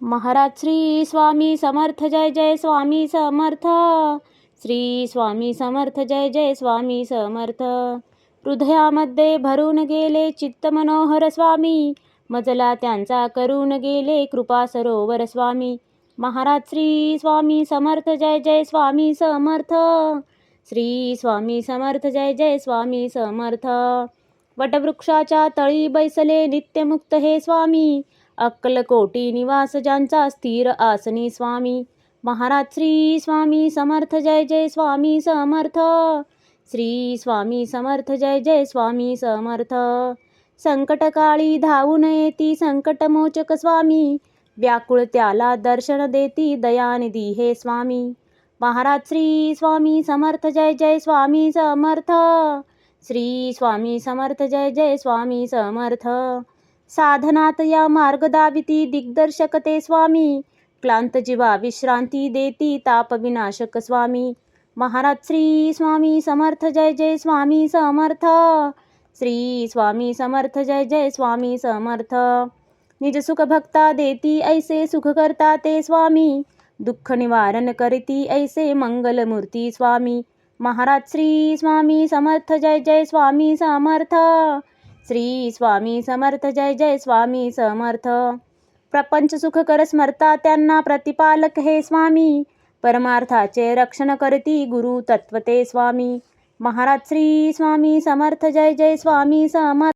महाराज श्री स्वामी समर्थ जय जय स्वामी समर्थ. श्री स्वामी समर्थ जय जय स्वामी समर्थ. हृदयामध्ये भरून गेले चित्त मनोहर स्वामी, मजला त्यांचा करून गेले कृपा सरोवर स्वामी. महाराज श्री स्वामी समर्थ जय जय स्वामी समर्थ. श्री स्वामी समर्थ जय जय स्वामी समर्थ. वटवृक्षाच्या तळी बैसले नित्यमुक्त हे स्वामी, अक्कलकोटी निवास ज्यांचा स्थिर आसनी स्वामी. महाराज श्री स्वामी समर्थ जय जय स्वामी समर्थ. श्री स्वामी समर्थ जय जय स्वामी समर्थ. संकटकाळी धावून येती संकटमोचक स्वामी, व्याकुळ त्याला दर्शन देती दयानिधी हे स्वामी. महाराज श्री स्वामी समर्थ जय जय स्वामी समर्थ. श्री स्वामी समर्थ जय जय स्वामी समर्थ. साधनात या मार्ग दाविती दिग्दर्शक ते स्वामी, क्लांत जीवा विश्रांती देती ताप विनाशक स्वामी. महाराज श्री स्वामी समर्थ जय जय स्वामी समर्थ. श्री स्वामी समर्थ जय जय स्वामी समर्थ. निज सुख भक्ता देती ऐसे सुख करता ते स्वामी, दुःख निवारण करती ऐसे मंगलमूर्ती स्वामी. महाराज श्री स्वामी समर्थ जय जय स्वामी समर्थ. श्री स्वामी समर्थ जय जय स्वामी समर्थ. प्रपंच सुख कर स्मरता त्यांना प्रतिपालक हे स्वामी, परमार्थाचे रक्षण करती गुरु तत्व ते स्वामी. महाराज श्री स्वामी समर्थ जय जय स्वामी समर्थ.